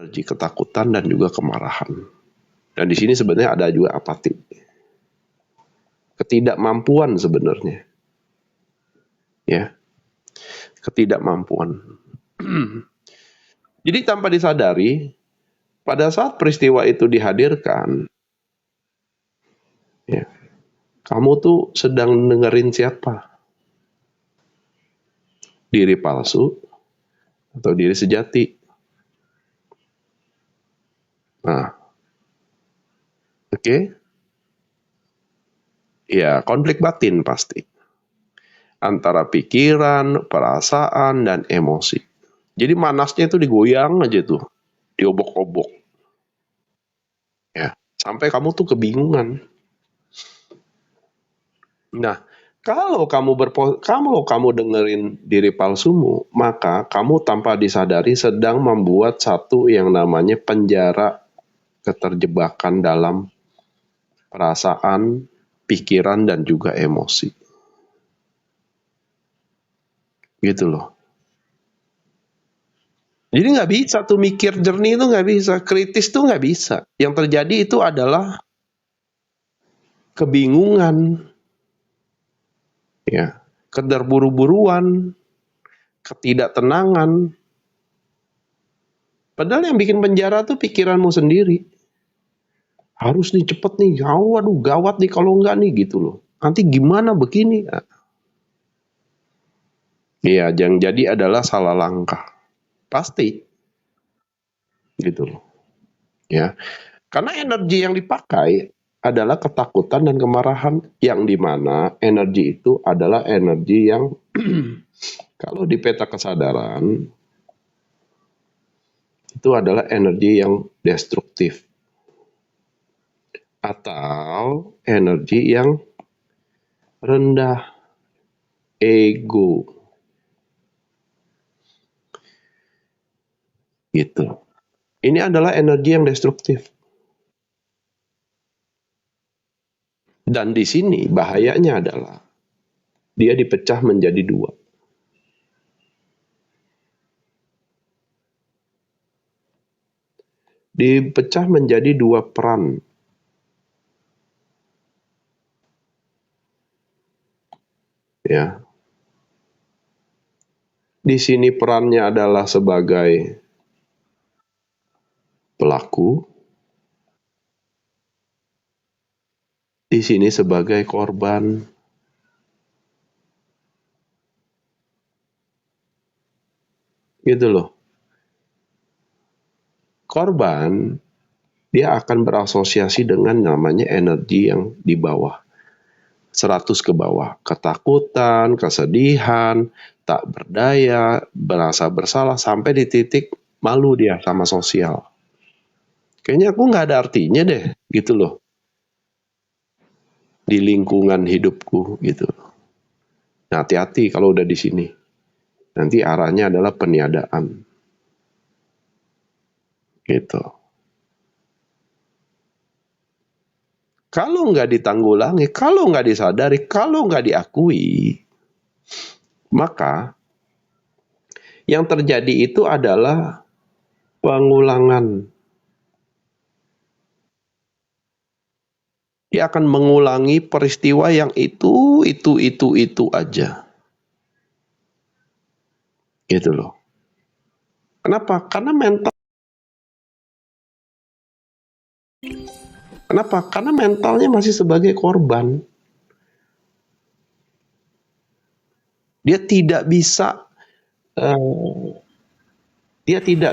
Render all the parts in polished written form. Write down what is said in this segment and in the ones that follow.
energi ketakutan dan juga kemarahan. Dan di sini sebenarnya ada juga apati. Ketidakmampuan sebenarnya. Ya, ketidakmampuan. Jadi tanpa disadari, pada saat peristiwa itu dihadirkan, ya, kamu tuh sedang dengerin siapa? Diri palsu atau diri sejati? Nah, oke? Ya, konflik batin pasti. Antara pikiran, perasaan, dan emosi. Jadi manasnya itu digoyang aja tuh. Diobok-obok. Ya, sampai kamu tuh kebingungan. Nah, kalau kamu dengerin diri palsumu, maka kamu tanpa disadari sedang membuat satu yang namanya penjara keterjebakan dalam perasaan, pikiran, dan juga emosi. Gitu loh. Jadi nggak bisa tuh mikir jernih itu nggak bisa, kritis tuh nggak bisa. Yang terjadi itu adalah kebingungan, ya, kederburu-buruan, ketidaktenangan. Padahal yang bikin penjara tuh pikiranmu sendiri. Harus nih cepet nih, waduh gawat nih kalau enggak nih gitu loh. Nanti gimana begini? Iya, yang jadi adalah salah langkah. Pasti gitu loh. Ya. Karena energi yang dipakai adalah ketakutan dan kemarahan yang dimana energi itu adalah energi yang kalau di peta kesadaran itu adalah energi yang destruktif atau energi yang rendah, ego gitu. Ini adalah energi yang destruktif. Dan di sini bahayanya adalah dia dipecah menjadi dua. Dipecah menjadi dua peran. Ya. Di sini perannya adalah sebagai pelaku, di sini sebagai korban. Gitu loh. Korban dia akan berasosiasi dengan namanya energi yang di bawah. 100 ke bawah. Ketakutan, kesedihan, tak berdaya, merasa bersalah, sampai di titik malu dia sama sosial. Kayaknya aku nggak ada artinya deh, gitu loh. Di lingkungan hidupku, gitu. Nah, hati-hati kalau udah di sini. Nanti arahnya adalah peniadaan. Gitu. Kalau nggak ditanggulangi, kalau nggak disadari, kalau nggak diakui, maka yang terjadi itu adalah pengulangan. Dia akan mengulangi peristiwa yang itu aja. Gitu loh. Kenapa? Karena mentalnya masih sebagai korban. Dia tidak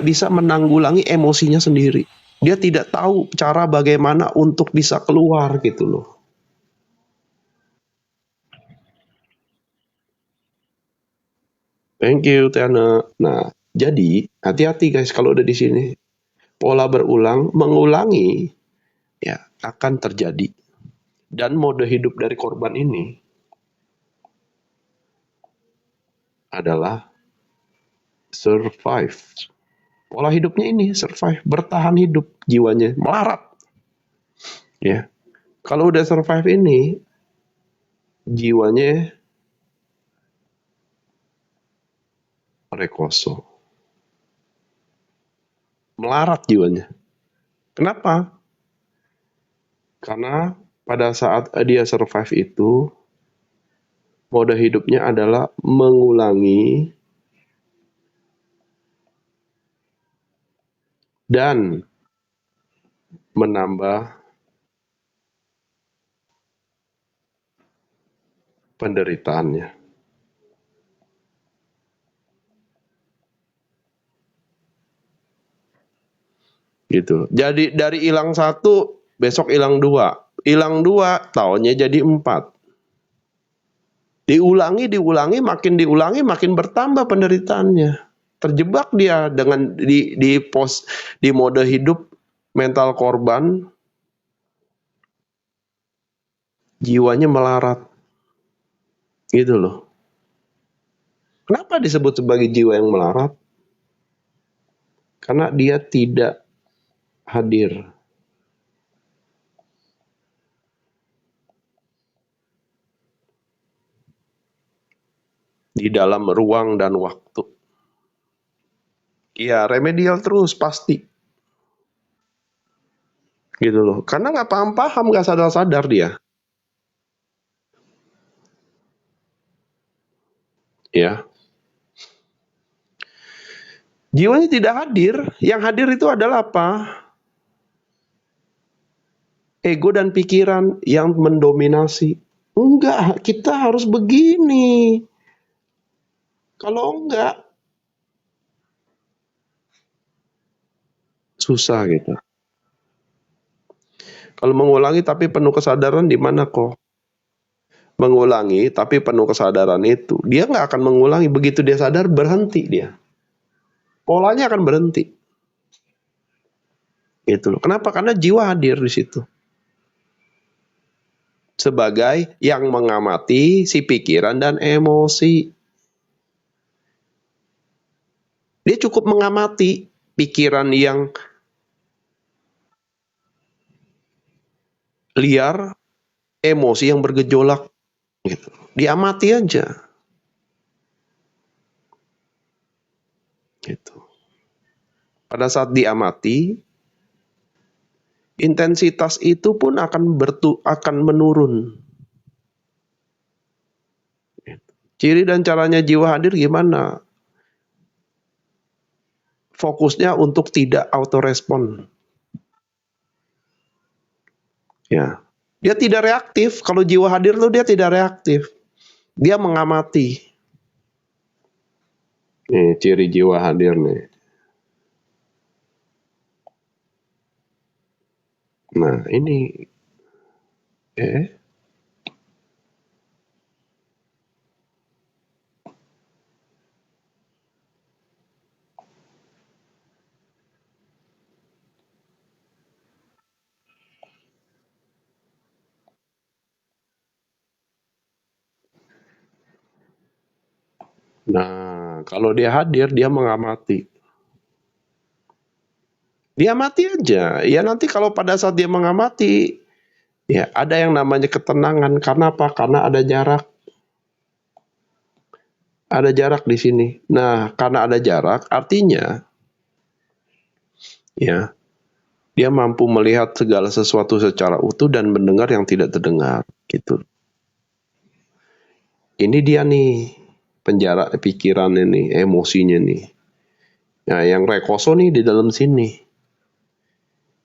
bisa menanggulangi emosinya sendiri. Dia tidak tahu cara bagaimana untuk bisa keluar gitu loh. Thank you, Tiana. Nah, jadi hati-hati guys kalau udah di sini. Pola berulang, mengulangi, ya akan terjadi. Dan mode hidup dari korban ini adalah survive. Pola hidupnya ini survive, bertahan hidup jiwanya, melarat. Ya, kalau udah survive ini, jiwanya rekoso. melarat jiwanya. Kenapa? Karena pada saat dia survive itu, mode hidupnya adalah mengulangi dan menambah penderitaannya. Gitu. Jadi dari hilang satu, besok hilang dua. Hilang dua, tahunnya jadi 4. Diulangi, makin bertambah penderitaannya. Terjebak dia dengan di mode hidup mental korban, jiwanya melarat. Gitu loh. Kenapa disebut sebagai jiwa yang melarat? Karena dia tidak hadir di dalam ruang dan waktu. Iya, remedial terus pasti. Gitu loh. Karena nggak paham-paham, nggak sadar-sadar dia. Ya, jiwanya tidak hadir. Yang hadir itu adalah apa? Ego dan pikiran yang mendominasi. Enggak, kita harus begini. Kalau enggak, susah gitu. Kalau mengulangi tapi penuh kesadaran di mana kok? Mengulangi tapi penuh kesadaran itu, dia nggak akan mengulangi. Begitu dia sadar, berhenti dia. Polanya akan berhenti. Gitu loh. Kenapa? Karena jiwa hadir di situ. Sebagai yang mengamati si pikiran dan emosi. Dia cukup mengamati pikiran yang liar, emosi yang bergejolak. Gitu. Diamati aja. Gitu. Pada saat diamati, intensitas itu pun akan menurun. Ciri dan caranya jiwa hadir gimana? Fokusnya untuk tidak autorespon. Ya. Dia tidak reaktif. Kalau jiwa hadir tuh dia tidak reaktif. Dia mengamati. Nih, ciri jiwa hadir nih. Nah, ini Nah, kalau dia hadir, dia mengamati. Dia amati aja. Ya nanti kalau pada saat dia mengamati, ya ada yang namanya ketenangan. Karena apa? Karena ada jarak. Ada jarak di sini. Nah, karena ada jarak, artinya ya dia mampu melihat segala sesuatu secara utuh dan mendengar yang tidak terdengar. Gitu. Ini dia nih penjara pikiran ini, emosinya nih. Nah, yang rekoso nih di dalam sini.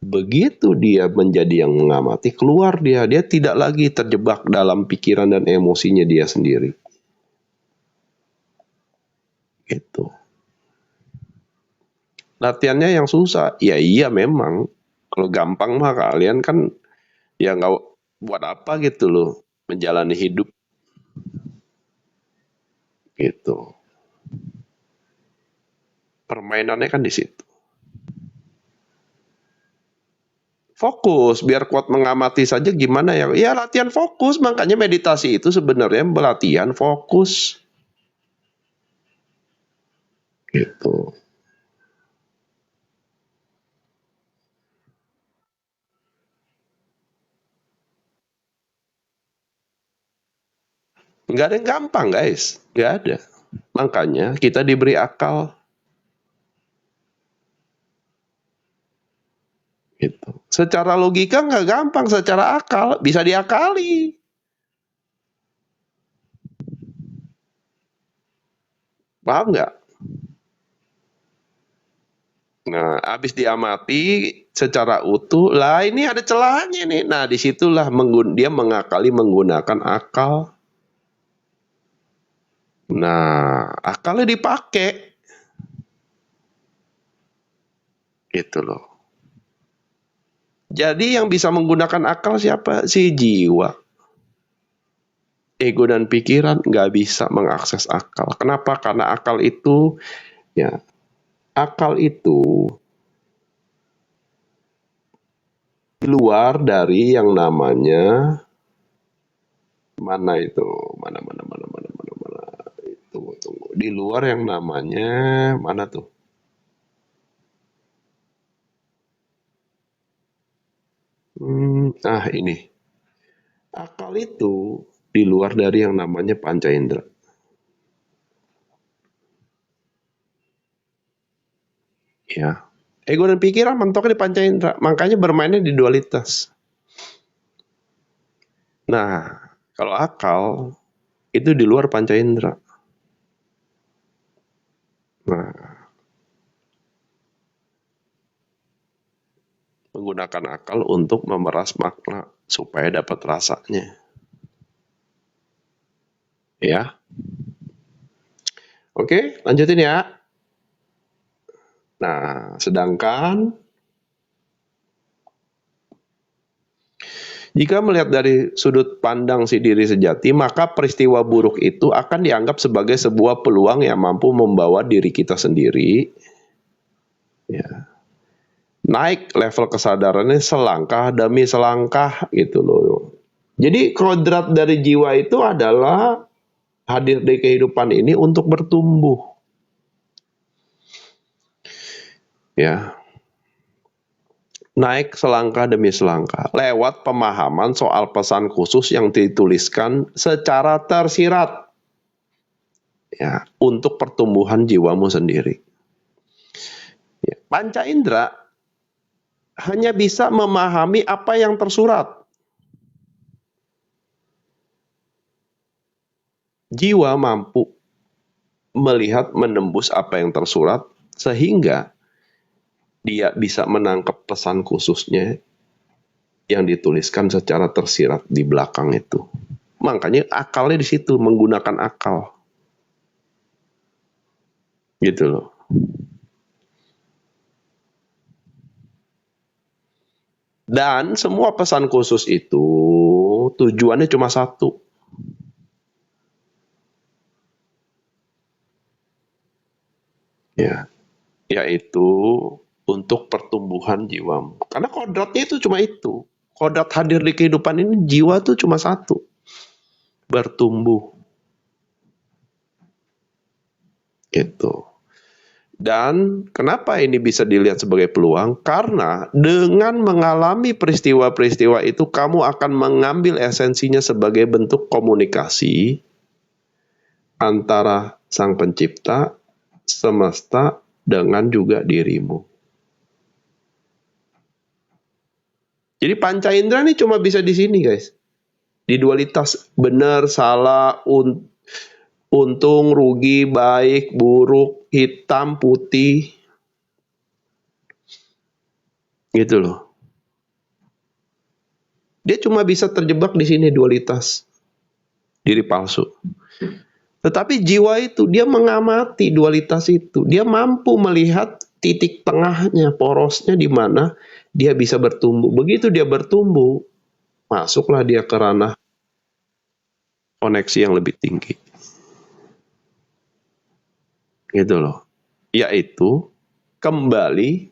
Begitu dia menjadi yang mengamati, keluar dia tidak lagi terjebak dalam pikiran dan emosinya dia sendiri. Gitu. Latihannya yang susah, ya iya memang. Kalau gampang mah kalian kan ya nggak buat apa gitu loh, menjalani hidup gitu. Permainannya kan di situ. Fokus, biar kuat mengamati saja gimana ya. Ya latihan fokus, makanya meditasi itu sebenarnya pelatihan fokus. Gitu. Nggak ada yang gampang guys, nggak ada. Makanya kita diberi akal. Gitu. Secara logika nggak gampang, secara akal bisa diakali. Paham nggak? Nah, habis diamati secara utuh, lah ini ada celahnya nih. Nah, disitulah dia mengakali menggunakan akal. Nah, akalnya dipakai. Gitu loh. Jadi yang bisa menggunakan akal siapa? Si jiwa. Ego dan pikiran nggak bisa mengakses akal. Kenapa? Karena akal itu, ya, akal itu di luar dari yang namanya mana itu, mana. Tunggu. Di luar yang namanya mana tuh? Ini. Akal itu di luar dari yang namanya panca indera. Ya. Ego dan pikiran mentoknya di panca indera, makanya bermainnya di dualitas. Nah, kalau akal itu di luar panca indera. Nah, menggunakan akal untuk memeras makna supaya dapat rasanya. Ya. Oke, lanjutin ya. Nah, sedangkan jika melihat dari sudut pandang si diri sejati, maka peristiwa buruk itu akan dianggap sebagai sebuah peluang yang mampu membawa diri kita sendiri, ya, naik level kesadarannya selangkah demi selangkah gitu loh. Jadi kodrat dari jiwa itu adalah hadir di kehidupan ini untuk bertumbuh. Ya, naik selangkah demi selangkah lewat pemahaman soal pesan khusus yang dituliskan secara tersirat, ya, untuk pertumbuhan jiwamu sendiri. Ya, panca indera hanya bisa memahami apa yang tersurat. Jiwa mampu melihat menembus apa yang tersurat sehingga dia bisa menangkap pesan khususnya yang dituliskan secara tersirat di belakang itu. Makanya akalnya di situ, menggunakan akal. Gitu loh. Dan semua pesan khusus itu tujuannya cuma satu. Ya, yaitu untuk pertumbuhan jiwamu. Karena kodratnya itu cuma itu. Kodrat hadir di kehidupan ini, jiwa tuh cuma satu. Bertumbuh. Gitu. Dan kenapa ini bisa dilihat sebagai peluang? Karena dengan mengalami peristiwa-peristiwa itu, kamu akan mengambil esensinya sebagai bentuk komunikasi antara Sang Pencipta, semesta, dengan juga dirimu. Jadi panca indera ini cuma bisa di sini, guys. Di dualitas benar, salah, untung, rugi, baik, buruk, hitam, putih. Gitu loh. Dia cuma bisa terjebak di sini, dualitas. Diri palsu. Tetapi jiwa itu, dia mengamati dualitas itu. Dia mampu melihat titik tengahnya, porosnya di mana dia bisa bertumbuh. Begitu dia bertumbuh, masuklah dia ke ranah koneksi yang lebih tinggi. Gitu loh. Yaitu kembali,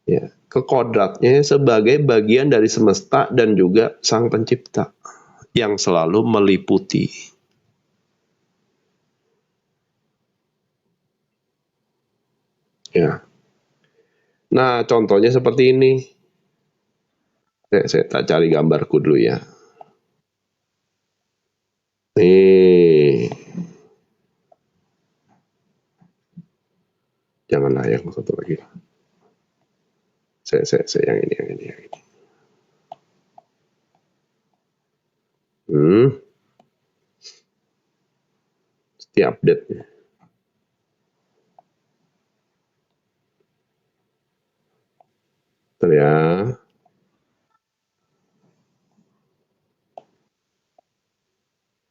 ya, ke kodratnya sebagai bagian dari semesta dan juga Sang Pencipta yang selalu meliputi. Ya. Nah, contohnya seperti ini. Saya tak cari gambarku dulu ya. Nih, janganlah yang satu lagi. Saya yang ini. Hmm, setiap update. Bentar ya.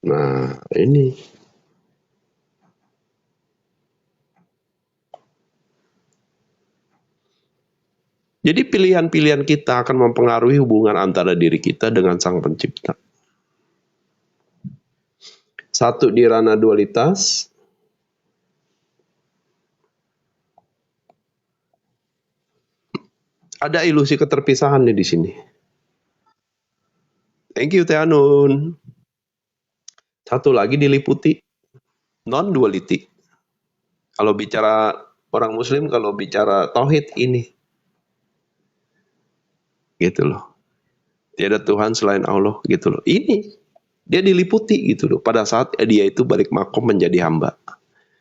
Nah, ini. Jadi pilihan-pilihan kita akan mempengaruhi hubungan antara diri kita dengan Sang Pencipta. Satu di ranah dualitas, ada ilusi keterpisahan nih di sini. Thank you Teh Anun. Satu lagi diliputi non-duality. Kalau bicara orang Muslim, kalau bicara tauhid ini, gitu loh. Tiada Tuhan selain Allah, gitu loh. Ini dia diliputi gitu loh. Pada saat dia itu balik makom menjadi hamba.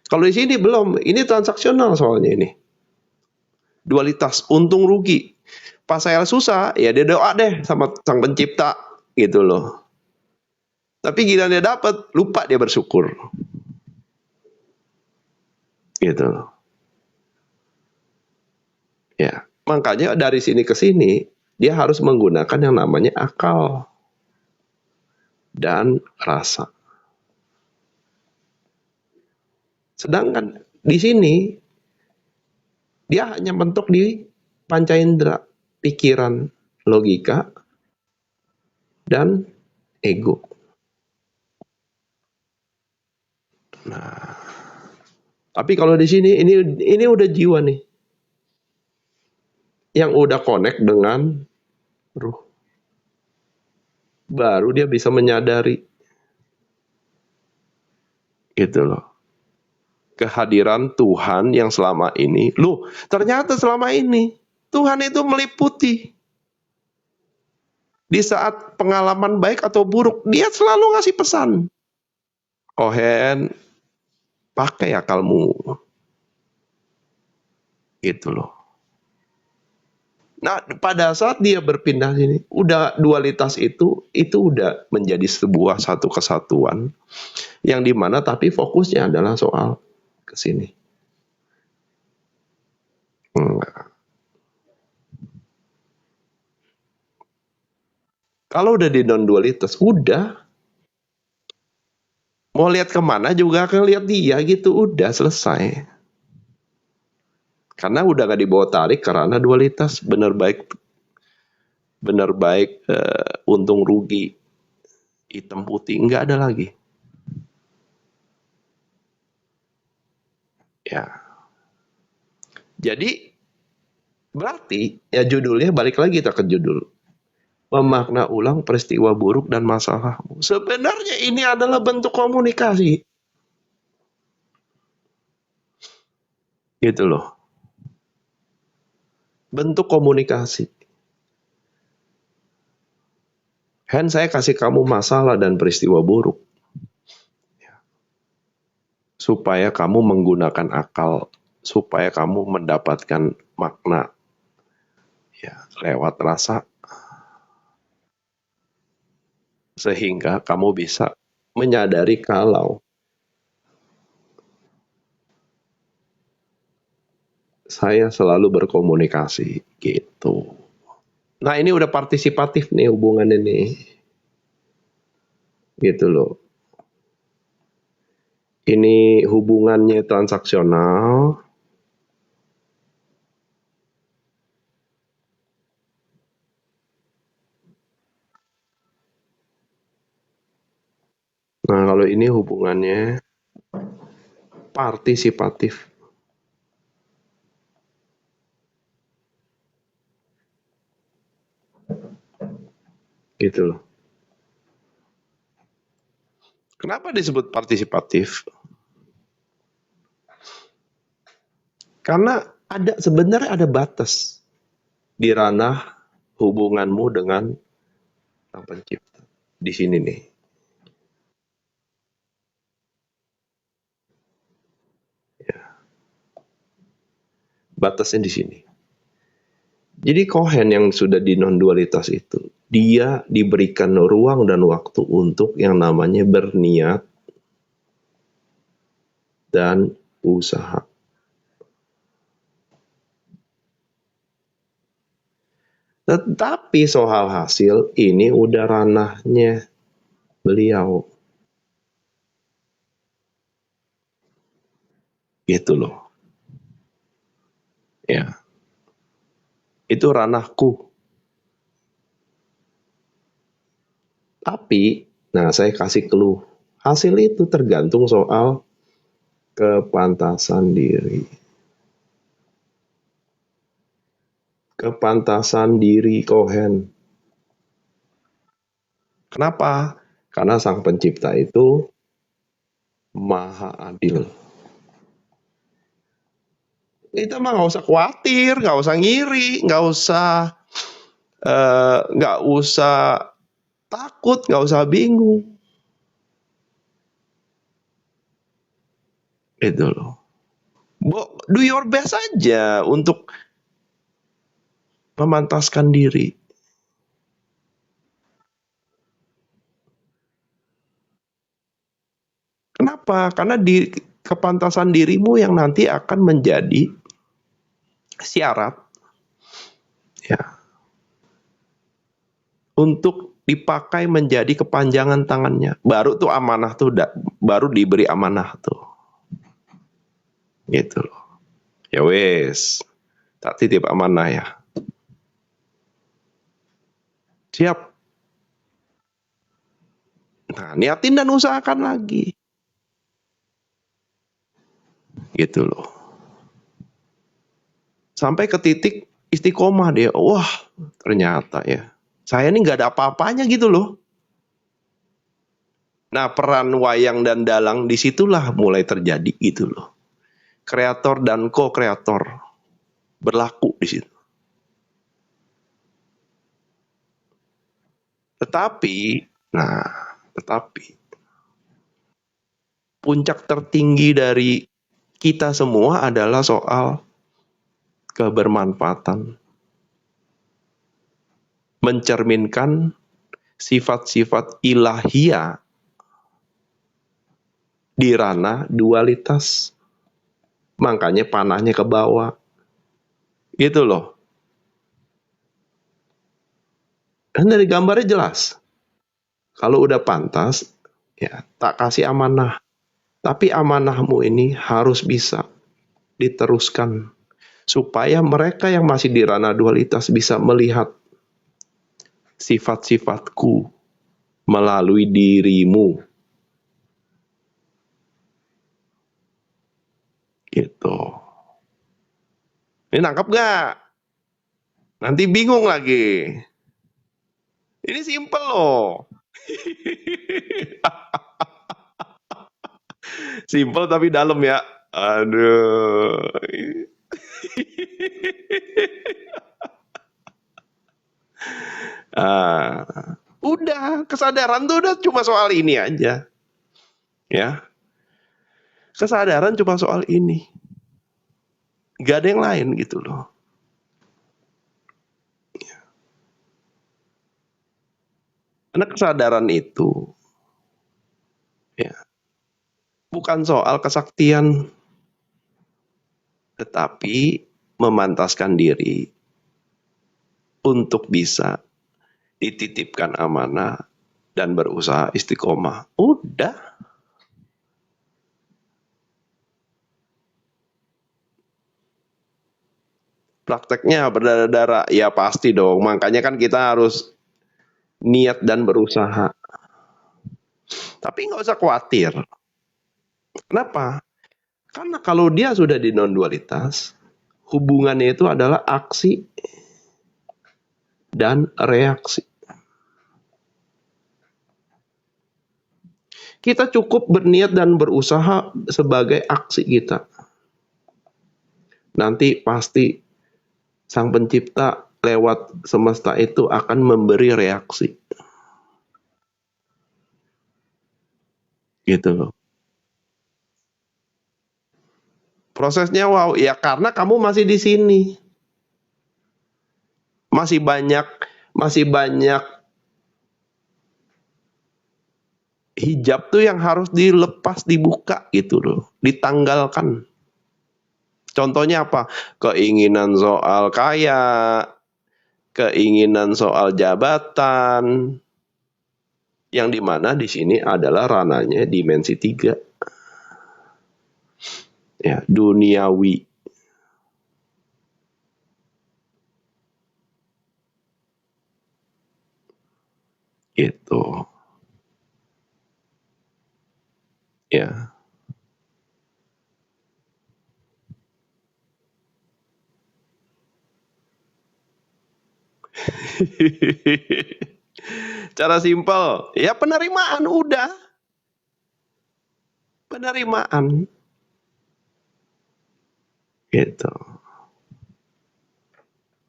Kalau di sini belum, ini transaksional soalnya ini. Dualitas untung rugi. Pas saya susah, ya dia doa deh sama Sang Pencipta, gitu loh. Tapi gila dia dapat, lupa dia bersyukur. Gitu loh. Ya, makanya dari sini ke sini dia harus menggunakan yang namanya akal dan rasa. Sedangkan di sini dia hanya mentok di panca indera, pikiran, logika, dan ego. Nah, tapi kalau di sini ini udah jiwa nih yang udah connect dengan ruh. Baru dia bisa menyadari gitu loh. Kehadiran Tuhan yang selama ini. Loh, ternyata selama ini Tuhan itu meliputi. Di saat pengalaman baik atau buruk, dia selalu ngasih pesan. Kohen, pakai akalmu. Gitu loh. Nah, pada saat dia berpindah sini, udah dualitas itu udah menjadi sebuah satu kesatuan yang dimana tapi fokusnya adalah soal kesini. Kalau udah di non dualitas, udah mau lihat kemana juga akan lihat dia gitu, udah selesai. Karena udah gak dibawa tarik karena dualitas benar baik untung rugi hitam putih nggak ada lagi ya. Jadi berarti ya judulnya balik lagi kita ke judul, memakna ulang peristiwa buruk dan masalahmu. Sebenarnya ini adalah bentuk komunikasi gitu loh, bentuk komunikasi. Hen, saya kasih kamu masalah dan peristiwa buruk supaya kamu menggunakan akal, supaya kamu mendapatkan makna ya lewat rasa, sehingga kamu bisa menyadari kalau saya selalu berkomunikasi gitu. Nah ini udah partisipatif nih hubungan ini, gitu loh. Ini hubungannya transaksional. Nah kalau ini hubungannya partisipatif, gitu loh. Kenapa disebut partisipatif? Karena sebenarnya ada batas di ranah hubunganmu dengan Sang Pencipta. Di sini nih. Ya, batasnya di sini. Jadi Kohen yang sudah di non-dualitas itu, dia diberikan ruang dan waktu untuk yang namanya berniat dan usaha. Tetapi soal hasil ini udah ranahnya beliau. Gitu loh. Ya, itu ranahku. Tapi, nah saya kasih clue. Hasil itu tergantung soal kepantasan diri. Kepantasan diri Kohen. Kenapa? Karena sang pencipta itu maha adil. Kita mah nggak usah khawatir, nggak usah ngiri, nggak usah takut, nggak usah bingung. Itu loh. Do your best aja untuk memantaskan diri. Kenapa? Karena di kepantasan dirimu yang nanti akan menjadi syarat ya untuk dipakai menjadi kepanjangan tangannya. Baru tuh amanah tuh baru diberi amanah tuh. Gitu loh. Ya wes, tak titip amanah ya. Siap. Nah, niatin dan usahakan lagi. Gitu loh. Sampai ke titik istiqomah dia. Wah, ternyata ya. Saya ini nggak ada apa-apanya gitu loh. Nah, peran wayang dan dalang disitulah mulai terjadi gitu loh. Kreator dan co-kreator berlaku di situ. Tetapi puncak tertinggi dari kita semua adalah soal kebermanfaatan. Mencerminkan sifat-sifat ilahiyah di ranah dualitas. Makanya panahnya ke bawah. Gitu loh. Dan dari gambarnya jelas. Kalau udah pantas, ya tak kasih amanah. Tapi amanahmu ini harus bisa diteruskan. Supaya mereka yang masih di ranah dualitas bisa melihat sifat-sifatku melalui dirimu. Gitu. Ini nangkep gak? Nanti bingung lagi. Ini simple loh. Simple tapi dalam ya. Aduh. Udah, kesadaran tuh udah cuma soal ini aja. Ya. Kesadaran cuma soal ini. Gak ada yang lain gitu loh. Karena kesadaran itu ya bukan soal kesaktian, tetapi memantaskan diri untuk bisa dititipkan amanah dan berusaha istiqomah. Udah. Prakteknya berdarah-darah, ya pasti dong. Makanya kan kita harus niat dan berusaha. Tapi nggak usah khawatir. Kenapa? Karena kalau dia sudah di non-dualitas, hubungannya itu adalah aksi dan reaksi. Kita cukup berniat dan berusaha sebagai aksi kita. Nanti pasti sang pencipta lewat semesta itu akan memberi reaksi. Gitu loh. Prosesnya wow, ya karena kamu masih di sini. Masih banyak hijab tuh yang harus dilepas, dibuka gitu loh, ditanggalkan. Contohnya apa? Keinginan soal kaya, keinginan soal jabatan, yang dimana di sini adalah ranahnya dimensi 3. Ya, duniawi. Gitu. Ya. Cara simpel, ya penerimaan udah. Penerimaan. Gitu.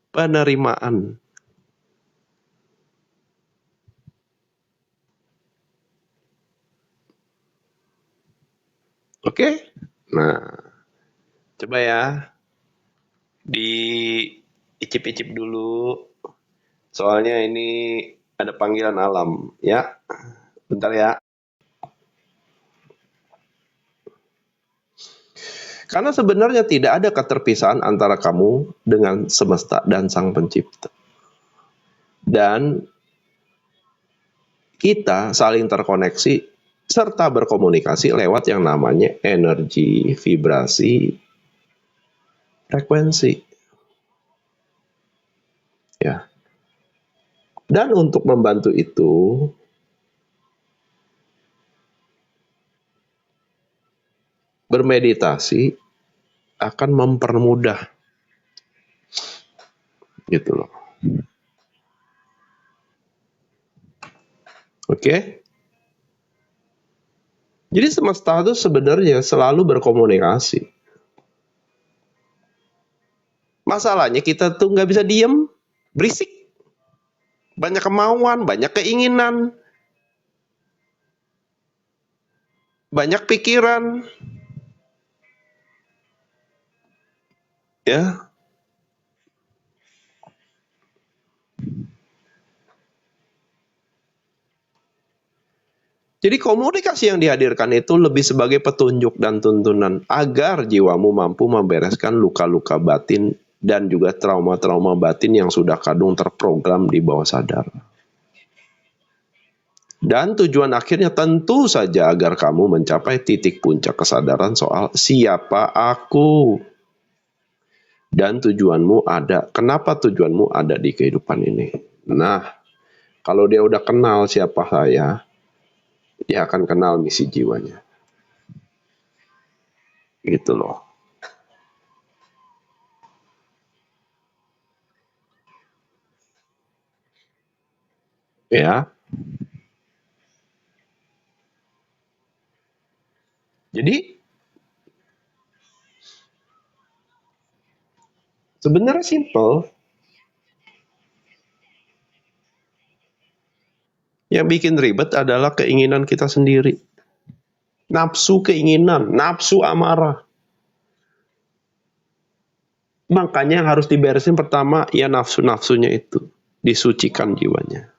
Penerimaan. Oke? Nah, coba ya. Diicip-icip dulu. Soalnya ini ada panggilan alam, ya. Bentar ya. Karena sebenarnya tidak ada keterpisahan antara kamu dengan semesta dan Sang Pencipta. Dan kita saling terkoneksi serta berkomunikasi lewat yang namanya energi, vibrasi, frekuensi. Ya. Dan untuk membantu itu, bermeditasi akan mempermudah. Gitu loh. Oke? Jadi semesta itu sebenarnya selalu berkomunikasi. Masalahnya kita tuh nggak bisa diem, berisik. Banyak kemauan, banyak keinginan, banyak pikiran. Ya. Jadi komunikasi yang dihadirkan itu lebih sebagai petunjuk dan tuntunan agar jiwamu mampu membereskan luka-luka batin dan juga trauma-trauma batin yang sudah kadung terprogram di bawah sadar. Dan tujuan akhirnya tentu saja agar kamu mencapai titik puncak kesadaran soal siapa aku. Dan tujuanmu ada. Kenapa tujuanmu ada di kehidupan ini? Nah, kalau dia udah kenal siapa saya, dia akan kenal misi jiwanya. Gitu loh. Ya. Jadi sebenarnya simple. Yang bikin ribet adalah keinginan kita sendiri. Nafsu keinginan, nafsu amarah. Makanya yang harus diberesin pertama ya nafsu-nafsunya itu. Disucikan jiwanya.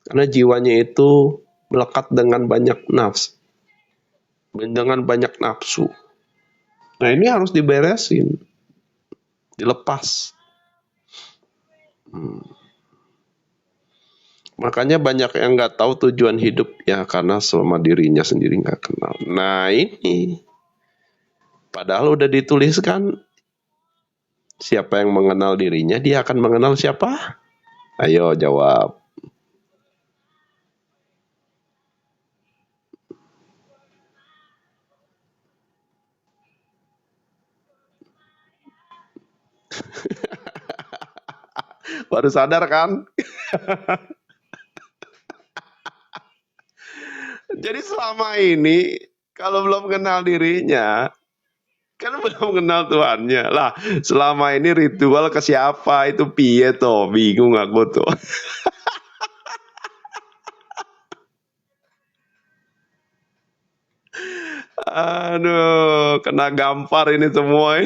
Karena jiwanya itu melekat dengan banyak nafsu. Dengan banyak nafsu. Nah ini harus diberesin. Dilepas. Makanya banyak yang nggak tahu tujuan hidup ya karena selama dirinya sendiri nggak kenal. Nah ini. Padahal udah dituliskan siapa yang mengenal dirinya, dia akan mengenal siapa? Ayo jawab. Baru sadar kan? Jadi selama ini kalau belum kenal dirinya, kan belum kenal Tuhannya. Lah, selama ini ritual ke siapa itu piye toh? Bingung aku tuh. Aduh, kena gampar ini semua.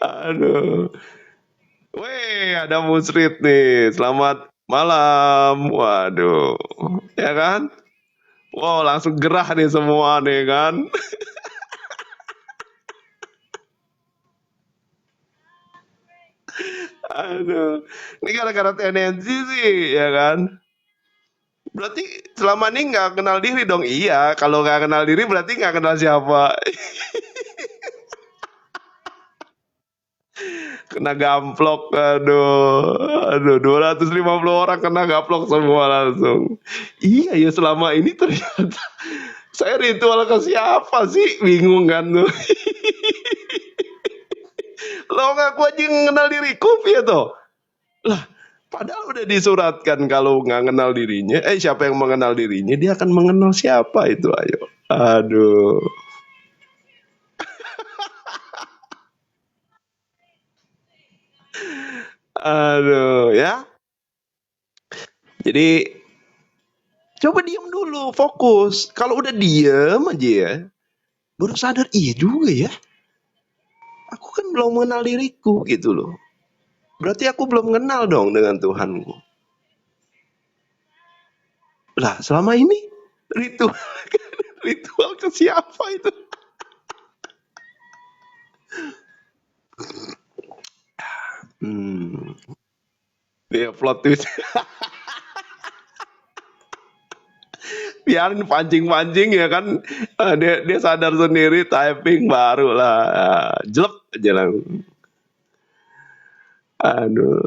Aduh. Weh, ada Musrid nih. Selamat malam. Waduh. Ya kan? Wow, langsung gerah nih semua nih kan. Aduh. Ini gara-gara tendensi sih, ya kan? Berarti selama ini nggak kenal diri dong? Iya, kalau nggak kenal diri berarti nggak kenal siapa. Kena gamplok, aduh, 250 orang kena gamplok semua langsung. Iya ya, selama ini ternyata saya ritual ke siapa sih? Bingung kan tuh. Lo ngaku aja kenal diriku ya toh. Lah, padahal udah disuratkan kalau nggak kenal dirinya, siapa yang mengenal dirinya, dia akan mengenal siapa itu, ayo. Aduh, aduh ya. Jadi coba diem dulu, fokus. Kalau udah diem aja ya, baru sadar, iya juga ya. Aku kan belum mengenal diriku gitu loh. Berarti aku belum kenal dong dengan Tuhanku. Lah, selama ini ritual ritual ke siapa itu? Hmm, dia plot twist. Biarin pancing-pancing ya kan. Dia sadar sendiri, typing baru lah. Jelek aja lah. Aduh.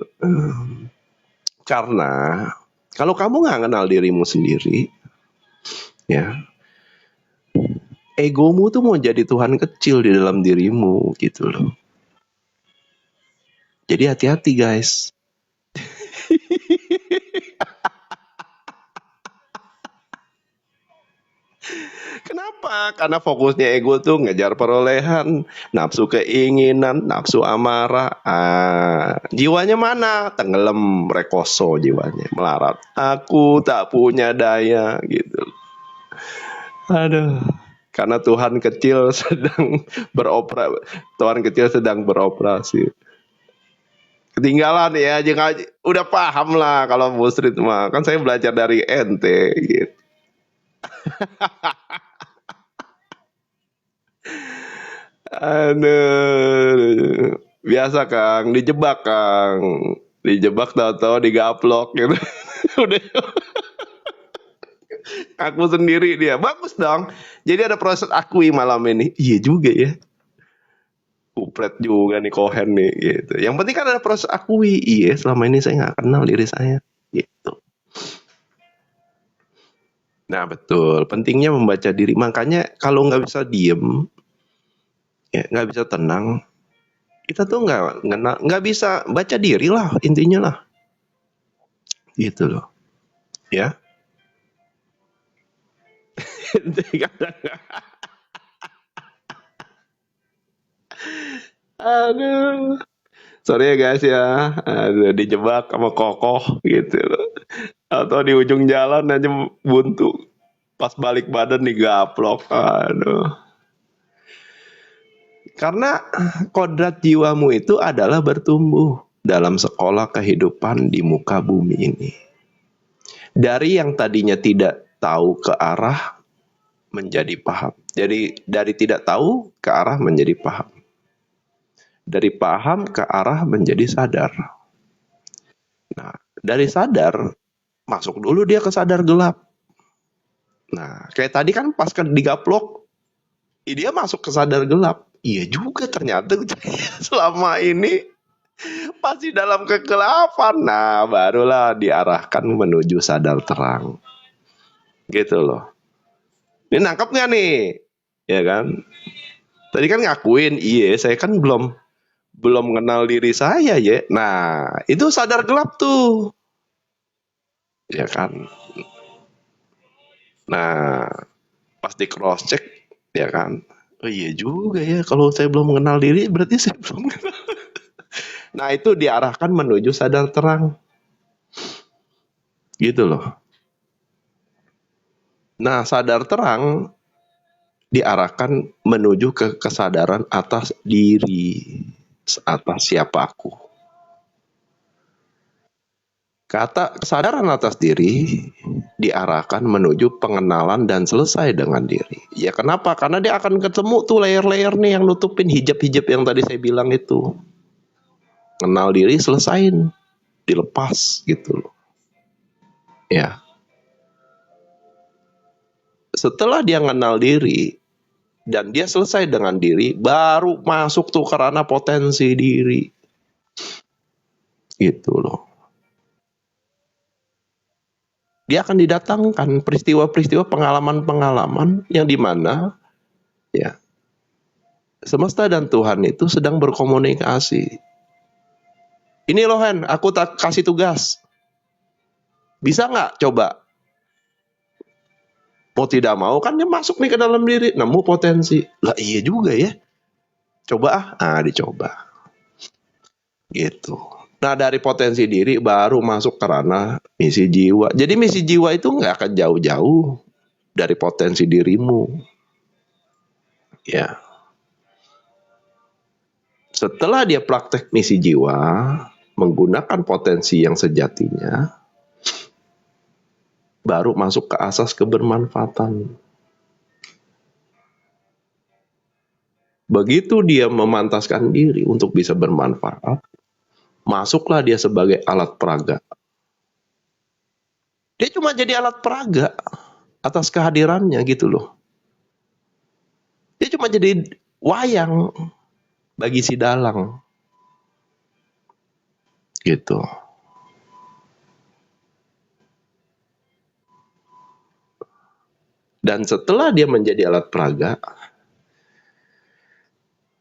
Karena kalau kamu nggak kenal dirimu sendiri, ya, egomu tuh mau jadi Tuhan kecil di dalam dirimu gitu loh. Jadi hati-hati guys. Kenapa? Karena fokusnya ego tuh ngejar perolehan, nafsu keinginan, nafsu amarah. Jiwanya mana? Tenggelam, rekoso jiwanya, melarat. Aku tak punya daya gitu. Aduh. Karena Tuhan kecil sedang beroperasi. Tuhan kecil sedang beroperasi. Ketinggalan ya, jangan, udah paham lah kalau musrid mah. Kan saya belajar dari ente gitu. Aduh, biasa Kang, dijebak Kang, dijebak tahu-tahu digaplok gitu. Udah aku sendiri dia, bagus dong. Jadi ada proses akui malam ini. Iya juga ya, kupret juga nih Kohen nih gitu. Yang penting kan ada proses akui. Iya, selama ini saya nggak kenal diri saya gitu. Nah betul, pentingnya membaca diri. Makanya kalau nggak bisa diem, ya nggak bisa tenang, kita tuh nggak bisa baca diri lah intinya lah, gitu loh, ya. Aduh, sorry ya guys ya, aduh, dijebak sama kokoh gitu loh. Atau di ujung jalan aja buntu, pas balik badan digaplok. Aduh, karena kodrat jiwamu itu adalah bertumbuh dalam sekolah kehidupan di muka bumi ini. Dari yang tadinya tidak tahu ke arah menjadi paham. Jadi dari tidak tahu ke arah menjadi paham. Dari paham ke arah menjadi sadar. Nah, dari sadar masuk dulu dia ke sadar gelap. Nah, kayak tadi kan pas digaplok, dia masuk ke sadar gelap. Iya juga ternyata selama ini masih dalam kegelapan. Nah, barulah diarahkan menuju sadar terang. Gitu loh. Ini nangkep nggak nih? Ya kan? Tadi kan ngakuin, iya saya kan belum belum kenal diri saya ya. Nah, itu sadar gelap tuh. Ya kan? Nah, pas di cross check ya kan. Oh iya juga ya, kalau saya belum mengenal diri berarti saya belum kenal. Nah, itu diarahkan menuju sadar terang. Gitu loh. Nah, sadar terang diarahkan menuju ke kesadaran atas diri. atas siapa aku. Kata kesadaran atas diri diarahkan menuju pengenalan dan selesai dengan diri. Ya kenapa? Karena dia akan ketemu tuh layer-layer nih yang nutupin hijab-hijab yang tadi saya bilang itu. Kenal diri, selesain, dilepas gitu loh. Ya. Setelah dia kenal diri dan dia selesai dengan diri, baru masuk tuh ke ranah potensi diri. Gitu loh. Dia akan didatangkan peristiwa-peristiwa pengalaman-pengalaman yang dimana ya semesta dan Tuhan itu sedang berkomunikasi. Ini loh Hen, aku tak kasih tugas. Bisa nggak coba? Mau tidak mau kan dia masuk nih ke dalam diri, nemu potensi. Lah iya juga ya. Coba dicoba. Gitu. Nah dari potensi diri baru masuk ke ranah misi jiwa. Jadi misi jiwa itu nggak akan jauh-jauh dari potensi dirimu. Ya. Setelah dia praktek misi jiwa, menggunakan potensi yang sejatinya, baru masuk ke asas kebermanfaatan. Begitu dia memantaskan diri untuk bisa bermanfaat, masuklah dia sebagai alat peraga. Dia cuma jadi alat peraga atas kehadirannya gitu loh. Dia cuma jadi wayang bagi si dalang. Gitu. Dan setelah dia menjadi alat peraga,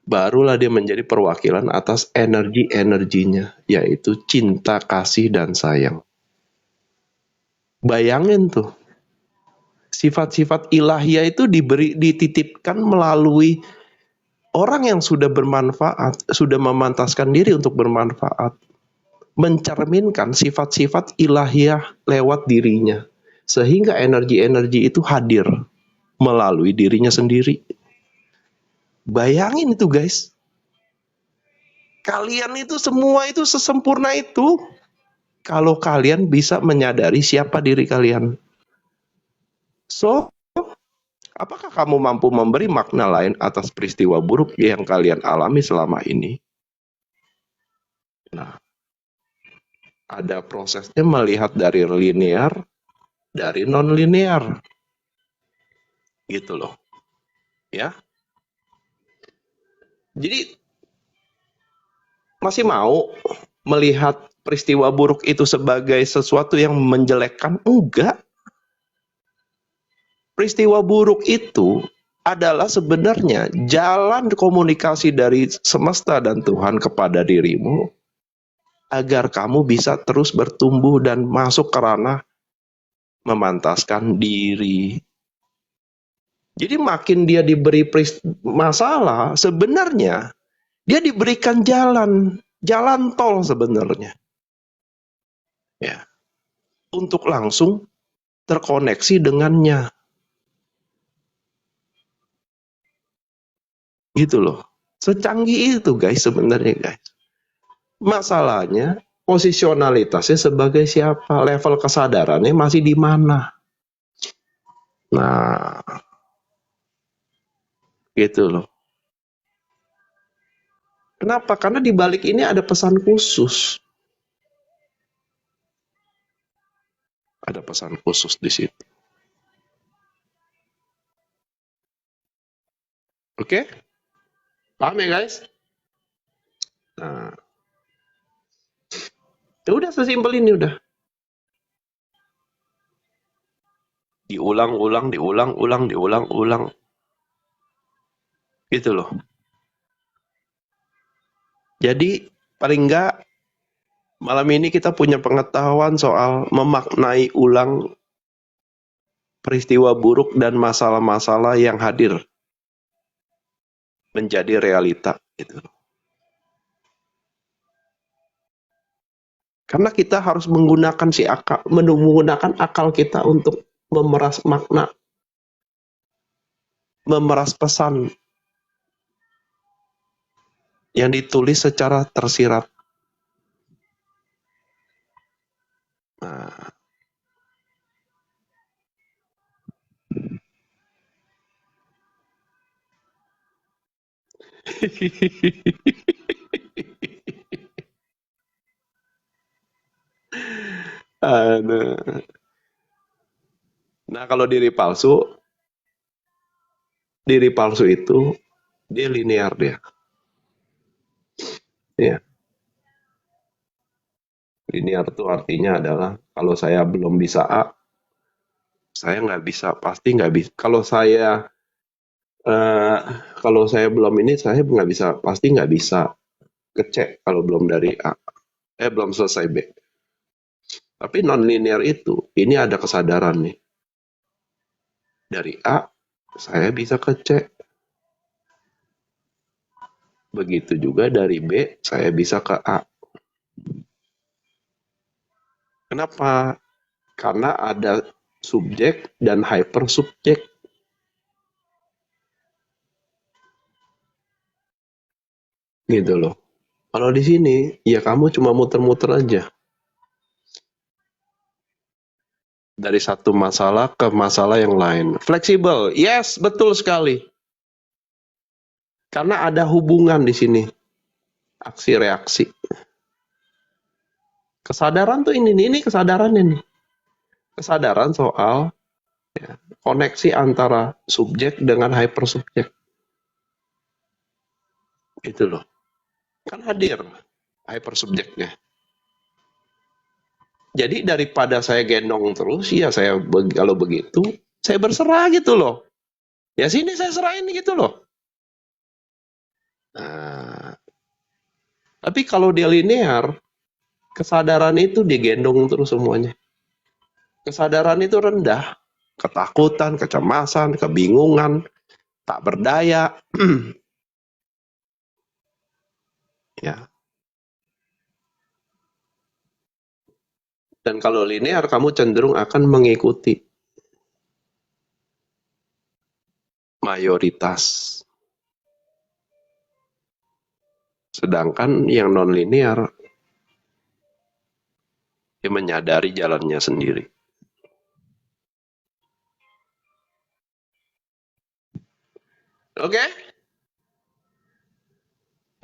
barulah dia menjadi perwakilan atas energi-energinya, yaitu cinta, kasih, dan sayang. Bayangin tuh, sifat-sifat ilahiyah itu dititipkan melalui orang yang sudah bermanfaat, sudah memantaskan diri untuk bermanfaat, mencerminkan sifat-sifat ilahiyah lewat dirinya, sehingga energi-energi itu hadir melalui dirinya sendiri. Bayangin itu guys, kalian itu semua itu sesempurna itu kalau kalian bisa menyadari siapa diri kalian. So, apakah kamu mampu memberi makna lain atas peristiwa buruk yang kalian alami selama ini? Nah, ada prosesnya melihat dari linear, dari non-linear. Gitu loh. Ya. Jadi, masih mau melihat peristiwa buruk itu sebagai sesuatu yang menjelekkan? Enggak. Peristiwa buruk itu adalah sebenarnya jalan komunikasi dari semesta dan Tuhan kepada dirimu agar kamu bisa terus bertumbuh dan masuk ke ranah memantaskan diri. Jadi makin dia diberi masalah, sebenarnya dia diberikan jalan tol sebenarnya. Ya. Untuk langsung terkoneksi dengannya. Gitu loh. Secanggih itu guys sebenarnya guys. Masalahnya posisionalitasnya sebagai siapa, level kesadarannya masih di mana. Nah, gitu loh. Kenapa? Karena di balik ini ada pesan khusus. Ada pesan khusus di situ. Oke? Paham ya guys? Nah, ya udah sesimpel ini udah. Diulang-ulang, diulang-ulang. Gitu loh. Jadi paling enggak malam ini kita punya pengetahuan soal memaknai ulang peristiwa buruk dan masalah-masalah yang hadir menjadi realita gitu. Karena kita harus menggunakan menggunakan akal kita untuk memeras makna, memeras pesan yang ditulis secara tersirat. Nah, aduh. Nah, kalau diri palsu itu dia linear dia. Ya, linear itu artinya adalah kalau saya belum bisa A, saya nggak bisa, pasti nggak bisa. Eh, kalau saya belum ini, saya nggak bisa, pasti nggak bisa kecek kalau belum dari A. Belum selesai B. Tapi non linear itu, ini ada kesadaran nih. Dari A, saya bisa ke C. Begitu juga dari B, saya bisa ke A. Kenapa? Karena ada subjek dan hypersubjek. Gitu loh. Kalau di sini, ya kamu cuma muter-muter aja. Dari satu masalah ke masalah yang lain. Fleksibel, yes, betul sekali. Karena ada hubungan di sini. Aksi reaksi. Kesadaran tuh ini kesadaran ini. Kesadaran soal ya, koneksi antara subjek dengan hypersubjek. Itu loh. Kan hadir hypersubjeknya. Jadi daripada saya gendong terus, ya saya kalau begitu, saya berserah gitu loh. Ya sini saya serahin gitu loh. Nah, tapi kalau dia linear, kesadaran itu digendong terus semuanya. Kesadaran itu rendah. Ketakutan, kecemasan, kebingungan, tak berdaya. Ya. Dan kalau linear, kamu cenderung akan mengikuti mayoritas. Sedangkan yang non-linear, dia menyadari jalannya sendiri. Oke?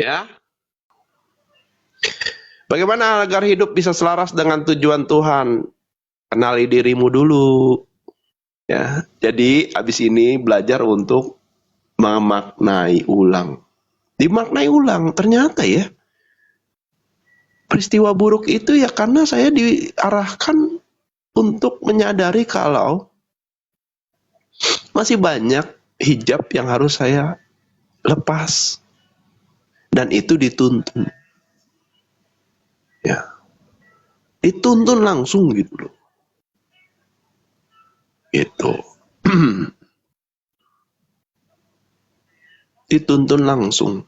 Ya. Bagaimana agar hidup bisa selaras dengan tujuan Tuhan? Kenali dirimu dulu. Ya. Jadi habis ini belajar untuk memaknai ulang. Dimaknai ulang, ternyata ya. Peristiwa buruk itu ya karena saya diarahkan untuk menyadari kalau masih banyak hijab yang harus saya lepas. Dan itu dituntun. Ya. Dituntun langsung gitu loh. Gitu. Dituntun langsung.